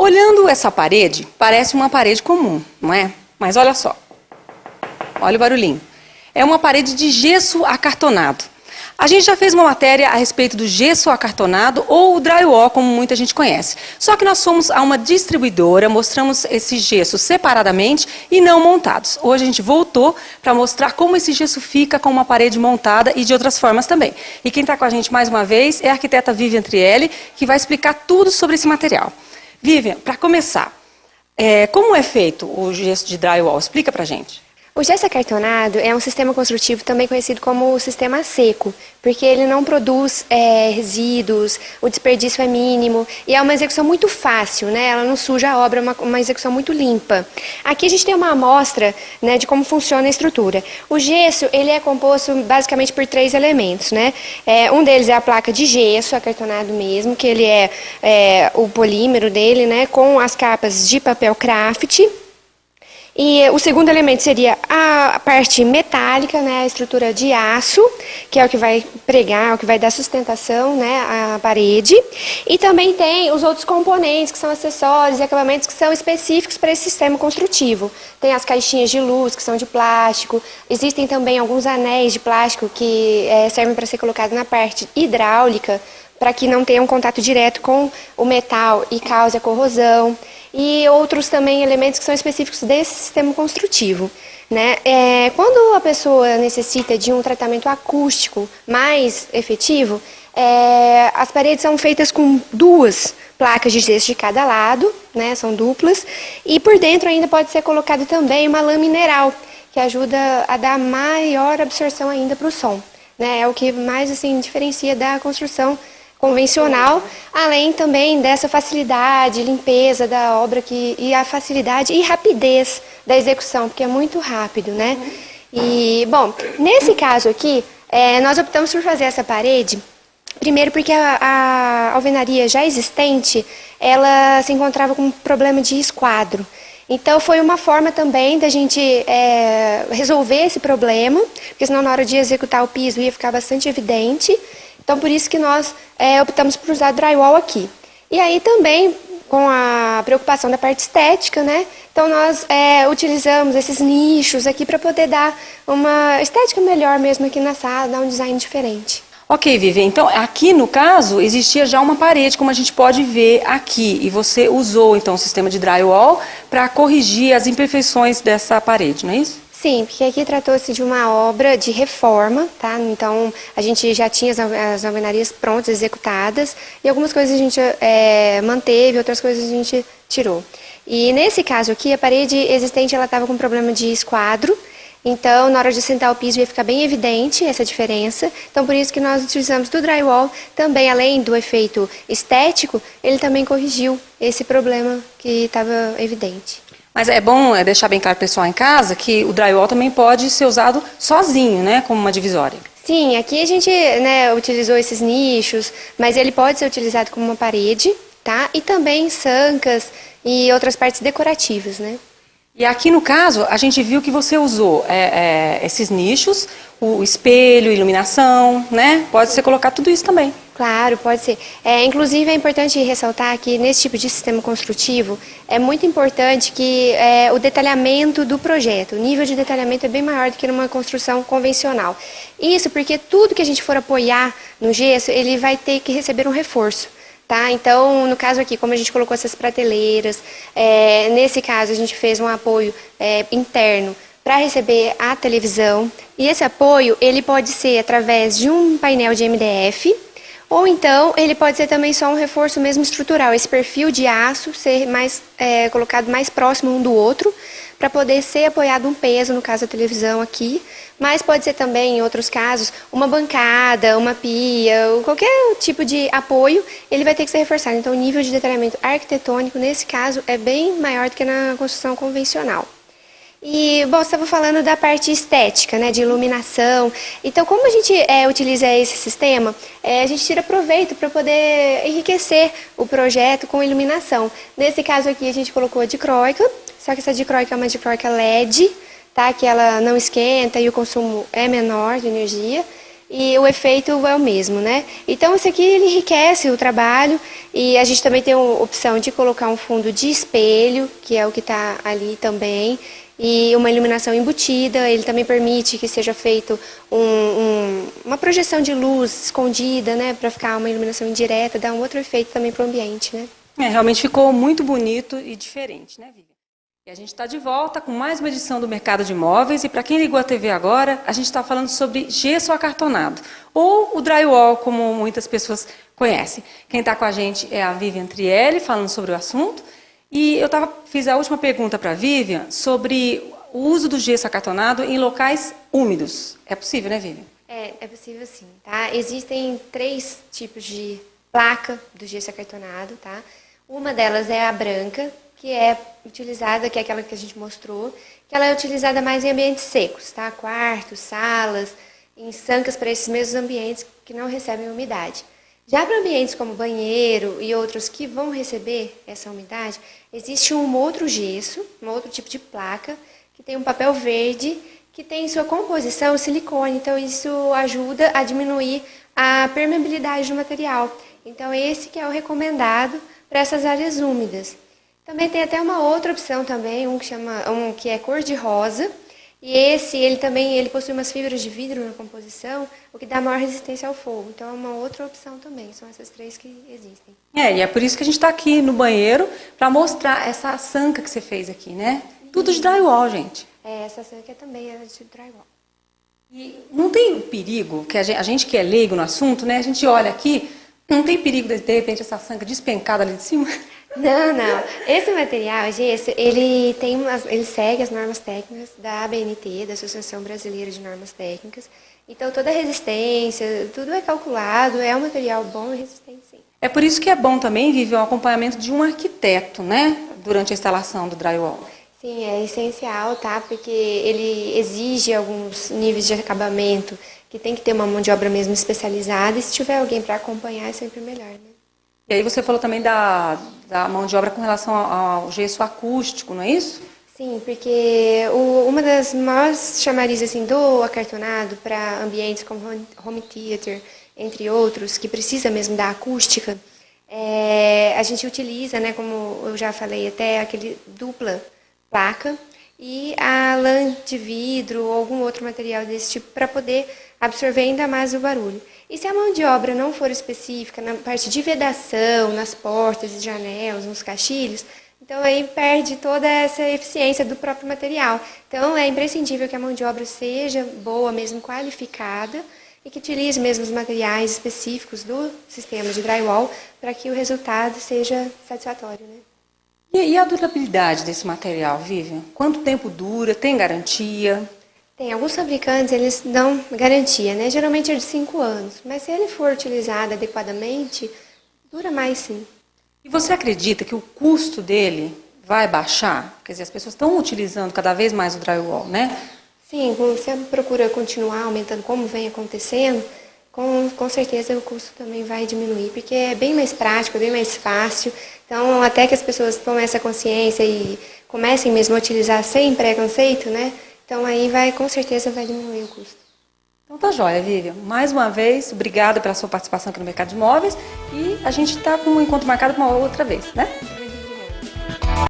Olhando essa parede, parece uma parede comum, não é? Mas olha só, olha o barulhinho. É uma parede de gesso acartonado. A gente já fez uma matéria a respeito do gesso acartonado ou o drywall, como muita gente conhece. Só que nós fomos a uma distribuidora, mostramos esse gesso separadamente e não montados. Hoje a gente voltou para mostrar como esse gesso fica com uma parede montada e de outras formas também. E quem está com a gente mais uma vez é a arquiteta Vivian Trielli, que vai explicar tudo sobre esse material. Vivian, para começar, como é feito o gesso de drywall? Explica para a gente. O gesso acartonado é um sistema construtivo também conhecido como o sistema seco, porque ele não produz resíduos, o desperdício é mínimo e é uma execução muito fácil, né? Ela não suja a obra, é uma execução muito limpa. Aqui a gente tem uma amostra, né, de como funciona a estrutura. O gesso ele é composto basicamente por 3 elementos, né? Um deles é a placa de gesso acartonado mesmo, que ele é o polímero dele, né, com as capas de papel craft. E o segundo elemento seria a parte metálica, né, a estrutura de aço, que é o que vai pregar, o que vai dar sustentação, né, à parede. E também tem os outros componentes, que são acessórios e acabamentos que são específicos para esse sistema construtivo. Tem as caixinhas de luz, que são de plástico. Existem também alguns anéis de plástico que servem para ser colocado na parte hidráulica, para que não tenha um contato direto com o metal e cause a corrosão. E outros também elementos que são específicos desse sistema construtivo, né? Quando a pessoa necessita de um tratamento acústico mais efetivo, as paredes são feitas com 2 placas de gesso de cada lado, né? São duplas, e por dentro ainda pode ser colocado também uma lã mineral, que ajuda a dar maior absorção ainda para o som, né? É o que mais assim diferencia da construção convencional, além também dessa facilidade, limpeza da obra e a facilidade e rapidez da execução, porque é muito rápido, né? E, bom, nesse caso aqui, nós optamos por fazer essa parede, primeiro porque a alvenaria já existente, ela se encontrava com um problema de esquadro. Então, foi uma forma também da gente resolver esse problema, porque senão na hora de executar o piso ia ficar bastante evidente. Então, por isso que nós optamos por usar drywall aqui. E aí também, com a preocupação da parte estética, né? Então, nós utilizamos esses nichos aqui para poder dar uma estética melhor mesmo aqui na sala, dar um design diferente. Ok, Vivian, então aqui no caso existia já uma parede, como a gente pode ver aqui, e você usou então o sistema de drywall para corrigir as imperfeições dessa parede, não é isso? Sim, porque aqui tratou-se de uma obra de reforma, tá? Então, a gente já tinha as alvenarias prontas, executadas, e algumas coisas a gente manteve, outras coisas a gente tirou. E nesse caso aqui, a parede existente, ela estava com problema de esquadro, então, na hora de sentar o piso ia ficar bem evidente essa diferença. Então, por isso que nós utilizamos do drywall, também além do efeito estético, ele também corrigiu esse problema que estava evidente. Mas é bom deixar bem claro para o pessoal em casa que o drywall também pode ser usado sozinho, né, como uma divisória. Sim, aqui a gente utilizou esses nichos, mas ele pode ser utilizado como uma parede, tá? E também sancas e outras partes decorativas, né? E aqui no caso, a gente viu que você usou esses nichos, o espelho, iluminação, né? Pode ser colocar tudo isso também. Claro, pode ser. Inclusive, é importante ressaltar que nesse tipo de sistema construtivo, é muito importante que o detalhamento do projeto, o nível de detalhamento é bem maior do que numa construção convencional. Isso porque tudo que a gente for apoiar no gesso, ele vai ter que receber um reforço. Tá? Então, no caso aqui, como a gente colocou essas prateleiras, nesse caso a gente fez um apoio interno para receber a televisão. E esse apoio, ele pode ser através de um painel de MDF, ou então ele pode ser também só um reforço mesmo estrutural, esse perfil de aço ser colocado mais próximo um do outro, para poder ser apoiado um peso, no caso da televisão aqui, mas pode ser também, em outros casos, uma bancada, uma pia, ou qualquer tipo de apoio, ele vai ter que ser reforçado. Então, o nível de detalhamento arquitetônico, nesse caso, é bem maior do que na construção convencional. E, bom, você estava falando da parte estética, né, de iluminação. Então, como a gente utiliza esse sistema, a gente tira proveito para poder enriquecer o projeto com iluminação. Nesse caso aqui, a gente colocou a dicróica, só que essa dicróica é uma dicróica LED, tá, que ela não esquenta e o consumo é menor de energia. e o efeito é o mesmo, né? Então, esse aqui ele enriquece o trabalho e a gente também tem a opção de colocar um fundo de espelho, que é o que está ali também, e uma iluminação embutida. Ele também permite que seja feito uma projeção de luz escondida, né? Para ficar uma iluminação indireta, dar um outro efeito também para o ambiente, né? Realmente ficou muito bonito e diferente, né, Vivian? E a gente está de volta com mais uma edição do Mercado de Imóveis. E para quem ligou a TV agora, a gente está falando sobre gesso acartonado, ou o drywall, como muitas pessoas conhecem. Quem está com a gente é a Vivian Trielli, falando sobre o assunto. E eu fiz a última pergunta para a Vivian sobre o uso do gesso acartonado em locais úmidos. É possível, né, Vivian? É possível sim, tá? Existem 3 tipos de placa do gesso acartonado, tá? Uma delas é a branca, que é utilizada, que é aquela que a gente mostrou, que ela é utilizada mais em ambientes secos, tá? Quartos, salas, em sancas para esses mesmos ambientes que não recebem umidade. Já para ambientes como banheiro e outros que vão receber essa umidade, existe um outro gesso, um outro tipo de placa, que tem um papel verde, que tem em sua composição o silicone. Então, isso ajuda a diminuir a permeabilidade do material. Então, esse que é o recomendado para essas áreas úmidas. Também tem até uma outra opção também, que é cor de rosa. E ele possui umas fibras de vidro na composição, o que dá maior resistência ao fogo. Então, é uma outra opção também. São essas 3 que existem. E é por isso que a gente está aqui no banheiro, para mostrar essa sanca que você fez aqui, né? Tudo de drywall, gente. Essa sanca também é de drywall. E não tem perigo, que a gente que é leigo no assunto, né? A gente olha aqui, não tem perigo de repente essa sanca despencada ali de cima? Não. Esse material, gesso, ele segue as normas técnicas da ABNT, da Associação Brasileira de Normas Técnicas. Então, toda a resistência, tudo é calculado, é um material bom e resistente, sim. É por isso que é bom também, Vivi, o acompanhamento de um arquiteto, né? Durante a instalação do drywall. Sim, é essencial, tá? Porque ele exige alguns níveis de acabamento, que tem que ter uma mão de obra mesmo especializada, e se tiver alguém para acompanhar, é sempre melhor, né? E aí você falou também da mão de obra com relação ao gesso acústico, não é isso? Sim, porque uma das maiores chamarizes assim, do acartonado para ambientes como home theater, entre outros, que precisa mesmo da acústica, a gente utiliza, né, como eu já falei, até aquele dupla placa e a lã de vidro ou algum outro material desse tipo para poder absorver ainda mais o barulho. E se a mão de obra não for específica na parte de vedação, nas portas e janelas, nos caixilhos, então aí perde toda essa eficiência do próprio material. Então é imprescindível que a mão de obra seja boa, mesmo qualificada, e que utilize mesmo os materiais específicos do sistema de drywall para que o resultado seja satisfatório, né? E a durabilidade desse material, Vivian? Quanto tempo dura? Tem garantia? Tem, alguns fabricantes, eles dão garantia, né? Geralmente é de 5 anos, mas se ele for utilizado adequadamente, dura mais sim. E você acredita que o custo dele vai baixar? Quer dizer, as pessoas estão utilizando cada vez mais o drywall, né? Sim, você procura continuar aumentando como vem acontecendo, com certeza o custo também vai diminuir, porque é bem mais prático, é bem mais fácil. Então, até que as pessoas tomem essa consciência e comecem mesmo a utilizar sem preconceito, né? Então, aí com certeza vai diminuir o custo. Então tá joia, Vivian. Mais uma vez, obrigada pela sua participação aqui no Mercado de Imóveis. E a gente está com um encontro marcado para uma outra vez, né?